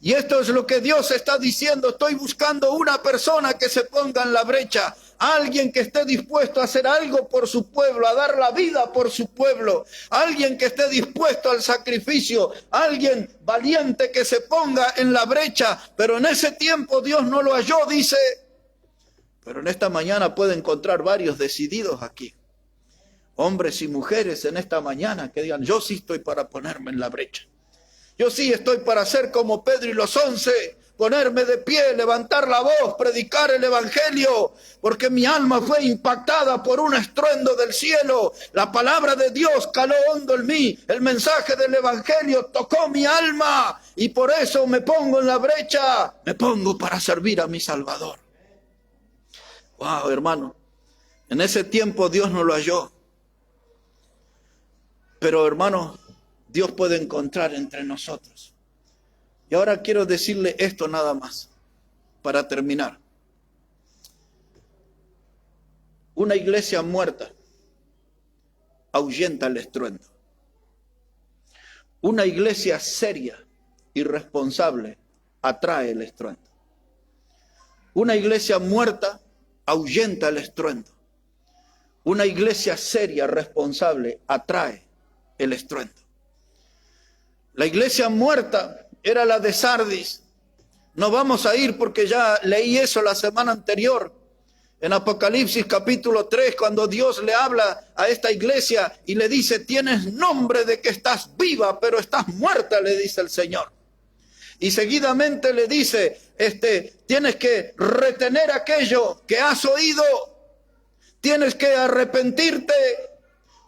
Y esto es lo que Dios está diciendo: estoy buscando una persona que se ponga en la brecha, alguien que esté dispuesto a hacer algo por su pueblo, a dar la vida por su pueblo, alguien que esté dispuesto al sacrificio, alguien valiente que se ponga en la brecha. Pero en ese tiempo Dios no lo halló, dice. Pero en esta mañana puede encontrar varios decididos aquí, hombres y mujeres en esta mañana, que digan: yo sí estoy para ponerme en la brecha. Yo sí estoy para ser como Pedro y los 11, ponerme de pie, levantar la voz, predicar el Evangelio, porque mi alma fue impactada por un estruendo del cielo. La palabra de Dios caló hondo en mí, el mensaje del Evangelio tocó mi alma, y por eso me pongo en la brecha, me pongo para servir a mi Salvador. Wow, hermano, en ese tiempo Dios no lo halló, pero hermano, Dios puede encontrar entre nosotros. Y ahora quiero decirle esto nada más, para terminar. Una iglesia muerta ahuyenta el estruendo. Una iglesia seria y responsable atrae el estruendo. Una iglesia muerta ahuyenta el estruendo. Una iglesia seria, responsable, atrae el estruendo. La iglesia muerta era la de Sardis. No vamos a ir porque ya leí eso la semana anterior. En Apocalipsis capítulo 3, cuando Dios le habla a esta iglesia y le dice: tienes nombre de que estás viva, pero estás muerta, le dice el Señor. Y seguidamente le dice, tienes que retener aquello que has oído, tienes que arrepentirte,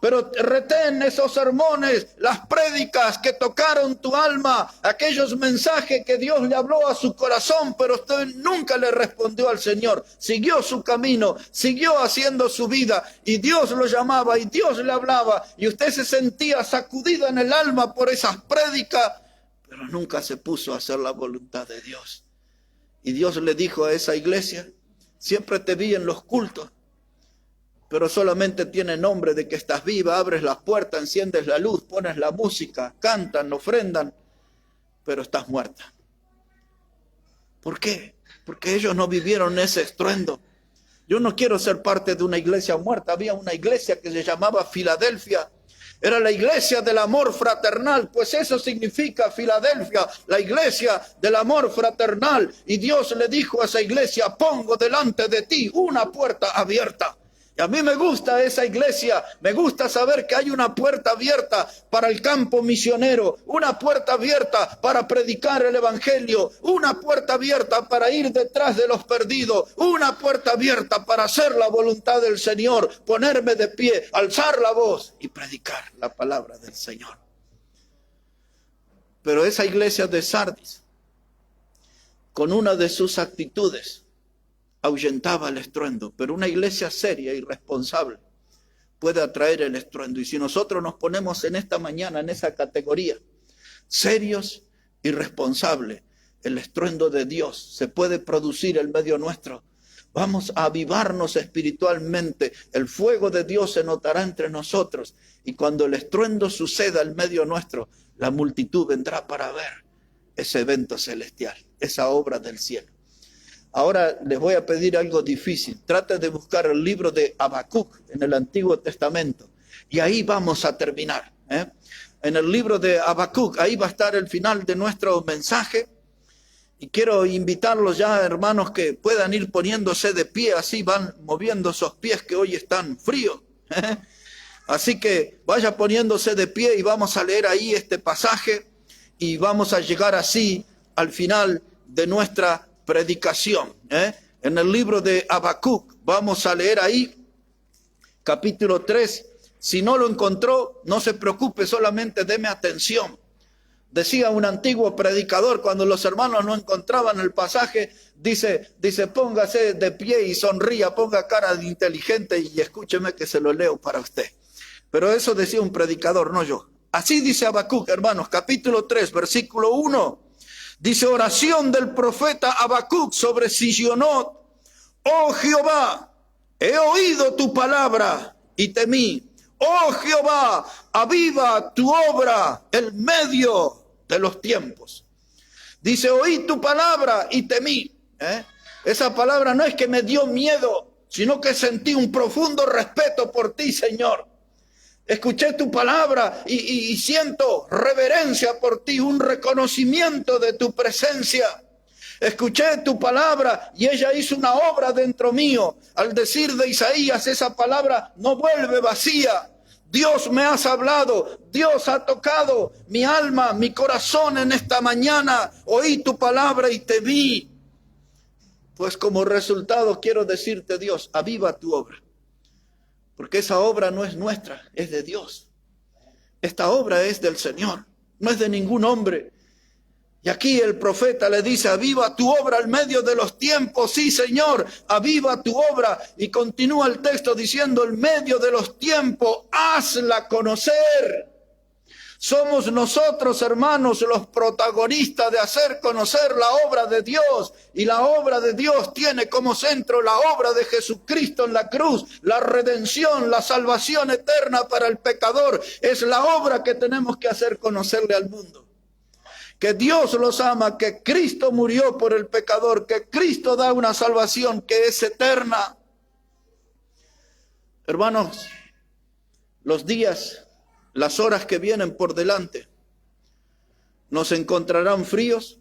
Pero retén esos sermones, las prédicas que tocaron tu alma, aquellos mensajes que Dios le habló a su corazón, pero usted nunca le respondió al Señor. Siguió su camino, siguió haciendo su vida y Dios lo llamaba y Dios le hablaba y usted se sentía sacudida en el alma por esas prédicas, pero nunca se puso a hacer la voluntad de Dios. Y Dios le dijo a esa iglesia, siempre te vi en los cultos, pero solamente tiene nombre de que estás viva, abres las puertas, enciendes la luz, pones la música, cantan, ofrendan, pero estás muerta. ¿Por qué? Porque ellos no vivieron ese estruendo. Yo no quiero ser parte de una iglesia muerta. Había una iglesia que se llamaba Filadelfia. Era la iglesia del amor fraternal, pues eso significa Filadelfia, la iglesia del amor fraternal. Y Dios le dijo a esa iglesia, pongo delante de ti una puerta abierta. Y a mí me gusta esa iglesia, me gusta saber que hay una puerta abierta para el campo misionero, una puerta abierta para predicar el evangelio, una puerta abierta para ir detrás de los perdidos, una puerta abierta para hacer la voluntad del Señor, ponerme de pie, alzar la voz y predicar la palabra del Señor. Pero esa iglesia de Sardis, con una de sus actitudes, ahuyentaba el estruendo, pero una iglesia seria y responsable puede atraer el estruendo. Y si nosotros nos ponemos en esta mañana en esa categoría, serios y responsables, el estruendo de Dios se puede producir en medio nuestro. Vamos a avivarnos espiritualmente, el fuego de Dios se notará entre nosotros y cuando el estruendo suceda en medio nuestro, la multitud vendrá para ver ese evento celestial, esa obra del cielo. Ahora les voy a pedir algo difícil. Trate de buscar el libro de Habacuc en el Antiguo Testamento. Y ahí vamos a terminar. En el libro de Habacuc, ahí va a estar el final de nuestro mensaje. Y quiero invitarlos ya, hermanos, que puedan ir poniéndose de pie. Así van moviendo esos pies que hoy están fríos. Así que vaya poniéndose de pie y vamos a leer ahí este pasaje. Y vamos a llegar así al final de nuestra predicación. En el libro de Habacuc, vamos a leer ahí, capítulo 3. Si no lo encontró, no se preocupe, solamente deme atención. Decía un antiguo predicador, cuando los hermanos no encontraban el pasaje, dice, póngase de pie y sonría, ponga cara de inteligente y escúcheme que se lo leo para usted. Pero eso decía un predicador, no yo. Así dice Habacuc, hermanos, capítulo 3, versículo 1. Dice, oración del profeta Habacuc sobre Sionot. Oh Jehová, he oído tu palabra y temí. Oh Jehová, aviva tu obra en medio de los tiempos. Dice, oí tu palabra y temí. Esa palabra no es que me dio miedo, sino que sentí un profundo respeto por ti, Señor. Escuché tu palabra y siento reverencia por ti, un reconocimiento de tu presencia. Escuché tu palabra y ella hizo una obra dentro mío. Al decir de Isaías, esa palabra no vuelve vacía. Dios me has hablado, Dios ha tocado mi alma, mi corazón en esta mañana. Oí tu palabra y te vi. Pues como resultado quiero decirte, Dios, aviva tu obra. Porque esa obra no es nuestra, es de Dios. Esta obra es del Señor, no es de ningún hombre. Y aquí el profeta le dice, aviva tu obra en medio de los tiempos. Sí, Señor, aviva tu obra. Y continúa el texto diciendo, en medio de los tiempos, hazla conocer. Somos nosotros, hermanos, los protagonistas de hacer conocer la obra de Dios. Y la obra de Dios tiene como centro la obra de Jesucristo en la cruz. La redención, la salvación eterna para el pecador. Es la obra que tenemos que hacer conocerle al mundo. Que Dios los ama, que Cristo murió por el pecador, que Cristo da una salvación que es eterna. Hermanos, los días, las horas que vienen por delante, nos encontrarán fríos.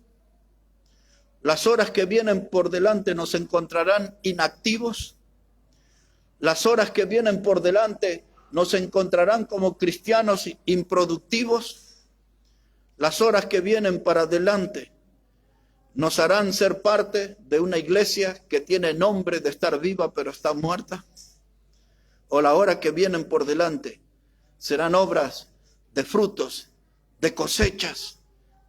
Las horas que vienen por delante nos encontrarán inactivos. Las horas que vienen por delante nos encontrarán como cristianos improductivos. Las horas que vienen para adelante nos harán ser parte de una iglesia que tiene nombre de estar viva pero está muerta. O la hora que vienen por delante serán obras de frutos, de cosechas,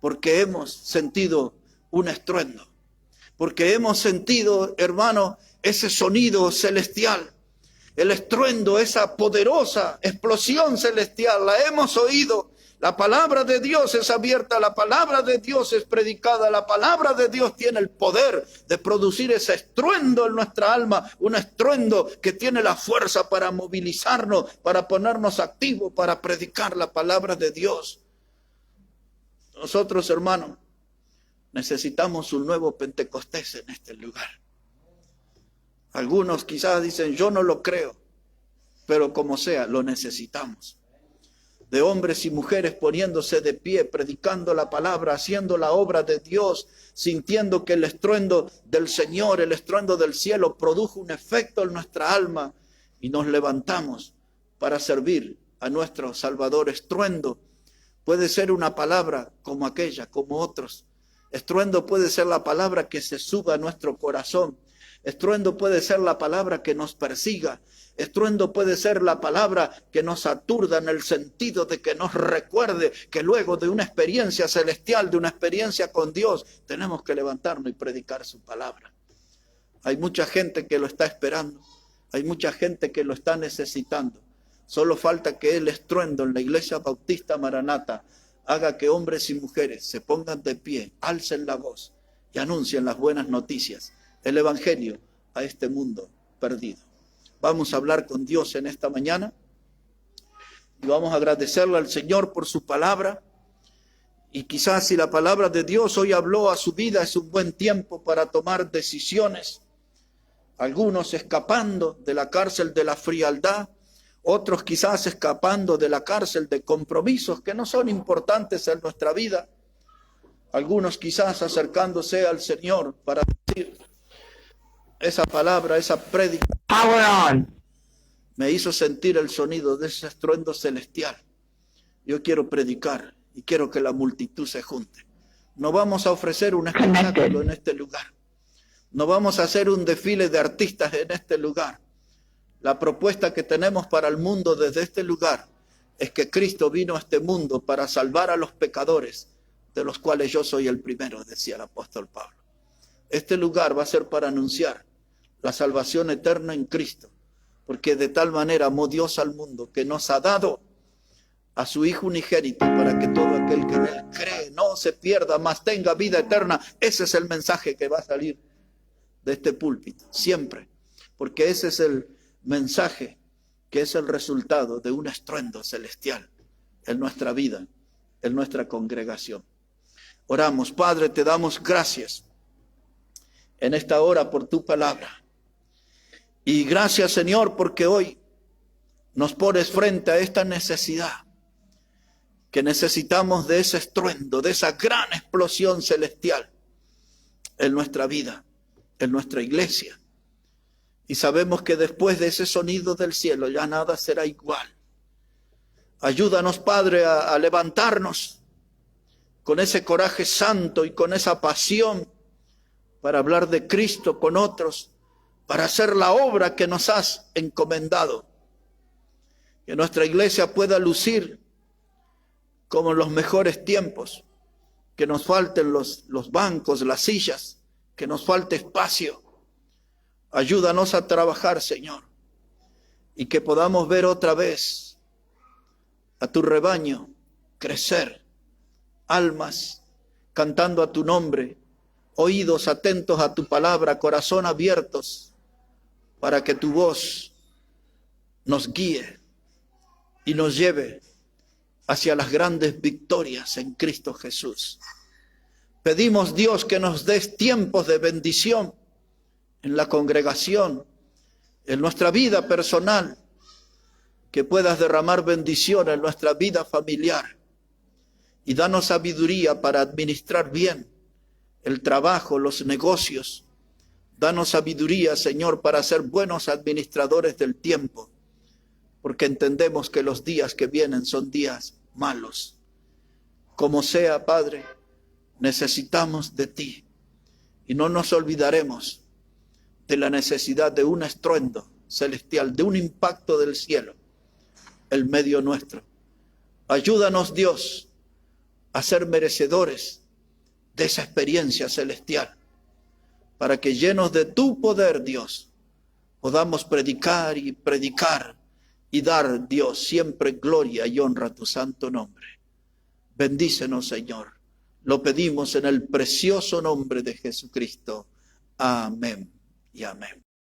porque hemos sentido un estruendo, porque hemos sentido, hermano, ese sonido celestial, el estruendo, esa poderosa explosión celestial, la hemos oído. La palabra de Dios es abierta, la palabra de Dios es predicada, la palabra de Dios tiene el poder de producir ese estruendo en nuestra alma, un estruendo que tiene la fuerza para movilizarnos, para ponernos activos, para predicar la palabra de Dios. Nosotros, hermanos, necesitamos un nuevo Pentecostés en este lugar. Algunos quizás dicen, yo no lo creo, pero como sea, lo necesitamos. De hombres y mujeres poniéndose de pie, predicando la palabra, haciendo la obra de Dios, sintiendo que el estruendo del Señor, el estruendo del cielo produjo un efecto en nuestra alma y nos levantamos para servir a nuestro Salvador. Estruendo puede ser una palabra como aquella, como otros. Estruendo puede ser la palabra que se suba a nuestro corazón. Estruendo puede ser la palabra que nos persiga. Estruendo puede ser la palabra que nos aturda en el sentido de que nos recuerde que luego de una experiencia celestial, de una experiencia con Dios, tenemos que levantarnos y predicar su palabra. Hay mucha gente que lo está esperando. Hay mucha gente que lo está necesitando. Solo falta que el estruendo en la Iglesia Bautista Maranata haga que hombres y mujeres se pongan de pie, alcen la voz y anuncien las buenas noticias, el Evangelio a este mundo perdido. Vamos a hablar con Dios en esta mañana y vamos a agradecerle al Señor por su palabra. Y quizás si la palabra de Dios hoy habló a su vida, es un buen tiempo para tomar decisiones. Algunos escapando de la cárcel de la frialdad, otros quizás escapando de la cárcel de compromisos que no son importantes en nuestra vida. Algunos quizás acercándose al Señor para decir, esa palabra, esa prédica, me hizo sentir el sonido de ese estruendo celestial. Yo quiero predicar y quiero que la multitud se junte. No vamos a ofrecer un espectáculo en este lugar. No vamos a hacer un desfile de artistas en este lugar. La propuesta que tenemos para el mundo desde este lugar es que Cristo vino a este mundo para salvar a los pecadores, de los cuales yo soy el primero, decía el apóstol Pablo. Este lugar va a ser para anunciar la salvación eterna en Cristo, porque de tal manera amó Dios al mundo que nos ha dado a su Hijo unigénito para que todo aquel que en él cree no se pierda, mas tenga vida eterna. Ese es el mensaje que va a salir de este púlpito, siempre, porque ese es el mensaje que es el resultado de un estruendo celestial en nuestra vida, en nuestra congregación. Oramos. Padre, te damos gracias en esta hora por tu palabra. Y gracias, Señor, porque hoy nos pones frente a esta necesidad, que necesitamos de ese estruendo, de esa gran explosión celestial en nuestra vida, en nuestra iglesia. Y sabemos que después de ese sonido del cielo ya nada será igual. Ayúdanos, Padre, a levantarnos con ese coraje santo y con esa pasión para hablar de Cristo con otros, para hacer la obra que nos has encomendado. Que nuestra iglesia pueda lucir como en los mejores tiempos, que nos falten los bancos, las sillas, que nos falte espacio. Ayúdanos a trabajar, Señor, y que podamos ver otra vez a tu rebaño crecer, almas cantando a tu nombre, oídos atentos a tu palabra, corazón abiertos, para que tu voz nos guíe y nos lleve hacia las grandes victorias en Cristo Jesús. Pedimos, Dios, que nos des tiempos de bendición en la congregación, en nuestra vida personal, que puedas derramar bendición en nuestra vida familiar y danos sabiduría para administrar bien el trabajo, los negocios. Danos sabiduría, Señor, para ser buenos administradores del tiempo, porque entendemos que los días que vienen son días malos. Como sea, Padre, necesitamos de ti y no nos olvidaremos de la necesidad de un estruendo celestial, de un impacto del cielo en medio nuestro. Ayúdanos, Dios, a ser merecedores de esa experiencia celestial, para que llenos de tu poder, Dios, podamos predicar y dar, Dios, siempre gloria y honra a tu santo nombre. Bendícenos, Señor. Lo pedimos en el precioso nombre de Jesucristo. Amén y amén.